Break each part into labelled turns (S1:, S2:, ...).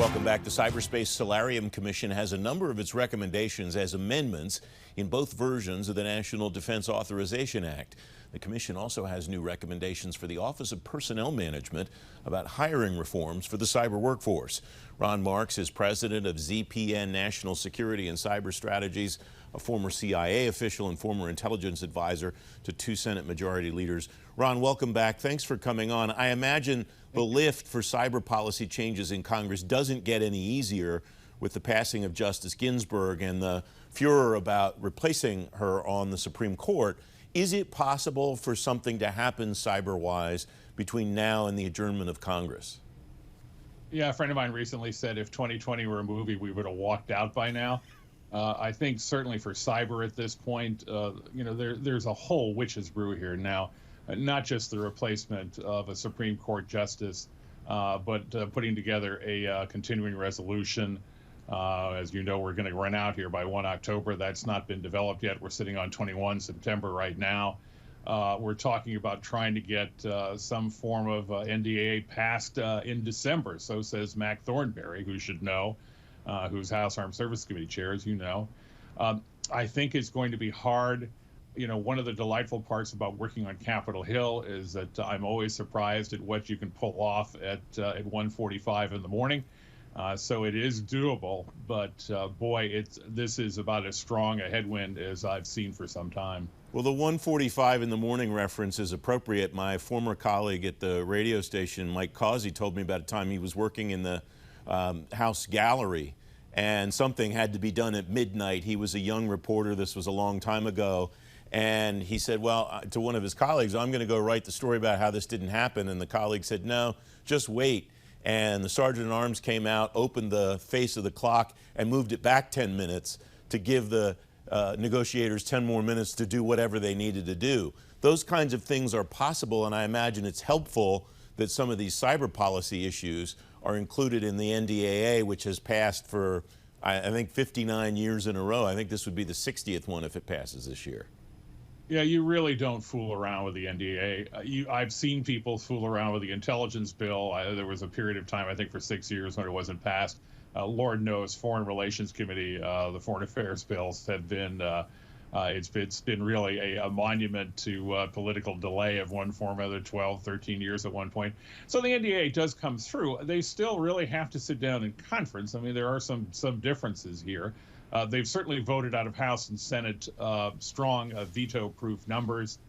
S1: Welcome back. The Cyberspace Solarium Commission has a number of its recommendations as amendments in both versions of the National Defense Authorization Act. The commission also has new recommendations for the Office of Personnel Management about hiring reforms for the cyber workforce. Ron Marks is president of ZPN National Security and Cyber Strategies, a former CIA official and former intelligence advisor to two Senate Majority Leaders. Ron, welcome back. Thanks for coming on. I imagine the lift for cyber policy changes in Congress doesn't get any easier with the passing of Justice Ginsburg and the furor about replacing her on the Supreme Court. Is it possible for something to happen cyber-wise between now and the adjournment of Congress?
S2: Yeah, a friend of mine recently said if 2020 were a movie, we would have walked out by now. I think certainly for cyber at this point, there's a whole witch's brew here now, not just the replacement of a Supreme Court justice, but putting together a continuing resolution. As you know, we're going to run out here by 1 October. That's not been developed yet. We're sitting on 21 September right now. We're talking about trying to get some form of NDAA passed in December. So says Mac Thornberry, who should know, who's House Armed Services Committee chair, as you know. I think it's going to be hard. You know, one of the delightful parts about working on Capitol Hill is that I'm always surprised at what you can pull off at 1:45 in the morning. So it is doable, but boy, this is about as strong a headwind as I've seen for some time.
S1: Well, the 1:45 in the morning reference is appropriate. My former colleague at the radio station, Mike Causey, told me about a time he was working in the House gallery and something had to be done at midnight. He was a young reporter. This was a long time ago. And he said, well, to one of his colleagues, I'm going to go write the story about how this didn't happen. And the colleague said, no, just wait. And the sergeant-at-arms came out, opened the face of the clock, and moved it back 10 minutes to give the negotiators 10 more minutes to do whatever they needed to do. Those kinds of things are possible, and I imagine it's helpful that some of these cyber policy issues are included in the NDAA, which has passed for, I think, 59 years in a row. I think this would be the 60th one if it passes this year.
S2: Yeah, you really don't fool around with the NDA. I've seen people fool around with the intelligence bill. There was a period of time, I think, for 6 years when it wasn't passed. Lord knows, Foreign Relations Committee, the foreign affairs bills have been, it's been really a monument to political delay of one form or other, 12, 13 years at one point. So the NDA does come through. They still really have to sit down in conference. I mean, there are some differences here. They've certainly voted out of House and Senate strong veto-proof numbers.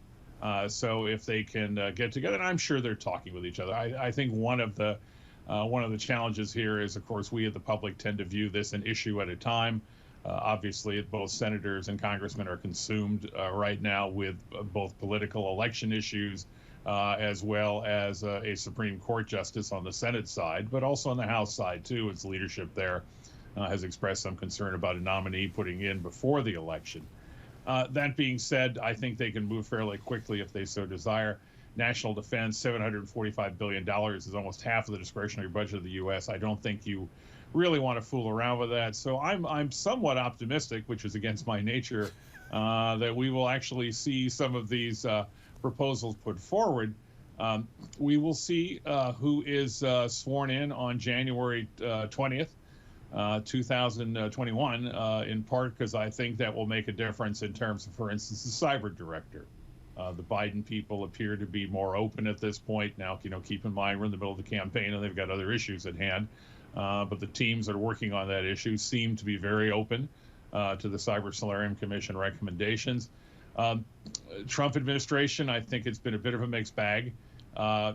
S2: So if they can get together, and I'm sure they're talking with each other. I think one of the challenges here is, of course, we as the public tend to view this an issue at a time. Obviously, both senators and congressmen are consumed right now with both political election issues as well as a Supreme Court justice on the Senate side, but also on the House side, too. Its leadership there has expressed some concern about a nominee putting in before the election. That being said, I think they can move fairly quickly if they so desire. National defense, $745 billion is almost half of the discretionary budget of the U.S. I don't think you really want to fool around with that. So I'm somewhat optimistic, which is against my nature, that we will actually see some of these proposals put forward. We will see who is sworn in on January 20th. 2021, in part because I think that will make a difference in terms of, for instance, the cyber director. The Biden people appear to be more open at this point. Now, keep in mind we're in the middle of the campaign and they've got other issues at hand. But the teams that are working on that issue seem to be very open to the Cyber Solarium Commission recommendations. Trump administration, I think it's been a bit of a mixed bag.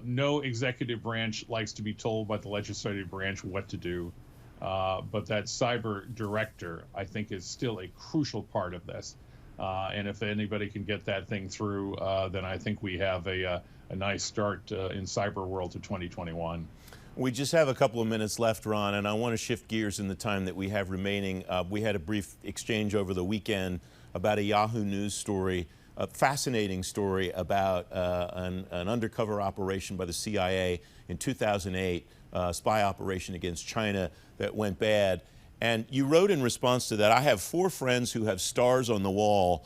S2: No executive branch likes to be told by the legislative branch what to do. But that cyber director, I think, is still a crucial part of this. And if anybody can get that thing through, then I think we have a nice start in cyber world to 2021.
S1: We just have a couple of minutes left, Ron, and I want to shift gears in the time that we have remaining. We had a brief exchange over the weekend about a Yahoo News story, a fascinating story about an undercover operation by the CIA in 2008, spy operation against China that went bad. And you wrote in response to that, I have 4 friends who have stars on the wall,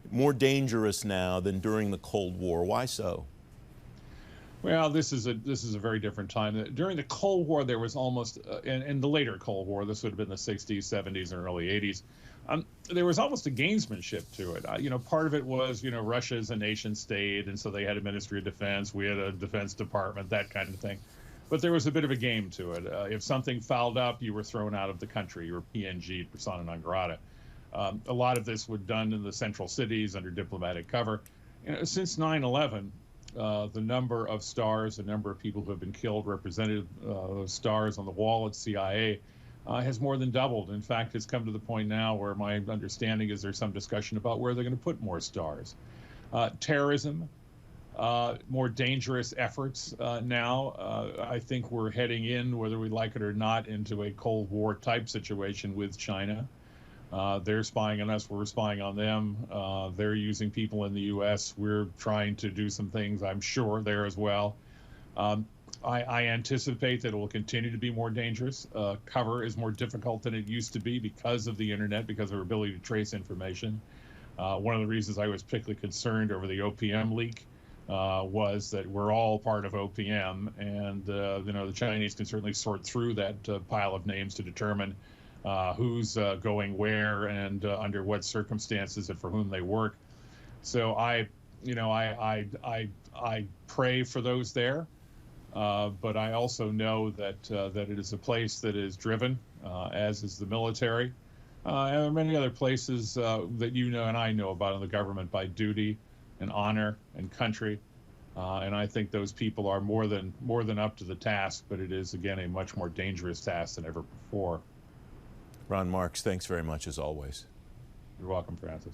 S1: more dangerous now than during the Cold War. Why so?
S2: Well, this is a very different time. During the Cold War, there was almost, and the later Cold War, this would have been the 60s, 70s, and early 80s. There was almost a gamesmanship to it. Part of it was, Russia's a nation state, and so they had a Ministry of Defense, we had a Defense Department, that kind of thing. But there was a bit of a game to it. If something fouled up, you were thrown out of the country. You were PNG, persona non grata. A lot of this was done in the central cities under diplomatic cover. Since 9/11. The number of stars, the number of people who have been killed, represented stars on the wall at CIA, has more than doubled. In fact, it's come to the point now where my understanding is there's some discussion about where they're going to put more stars. Terrorism, more dangerous efforts now. I think we're heading in, whether we like it or not, into a Cold War type situation with China. They're spying on us, we're spying on them. They're using people in the U.S. We're trying to do some things, I'm sure, there as well. I anticipate that it will continue to be more dangerous. Cover is more difficult than it used to be because of the internet, because of our ability to trace information. One of the reasons I was particularly concerned over the OPM leak was that we're all part of OPM, and the Chinese can certainly sort through that pile of names to determine who's going where and under what circumstances and for whom they work. So I pray for those there, but I also know that it is a place that is driven, as is the military, and there are many other places that you know and I know about in the government, by duty and honor and country. And I think those people are more than up to the task, but it is, again, a much more dangerous task than ever before.
S1: Ron Marks, thanks very much as always.
S2: You're welcome, Francis.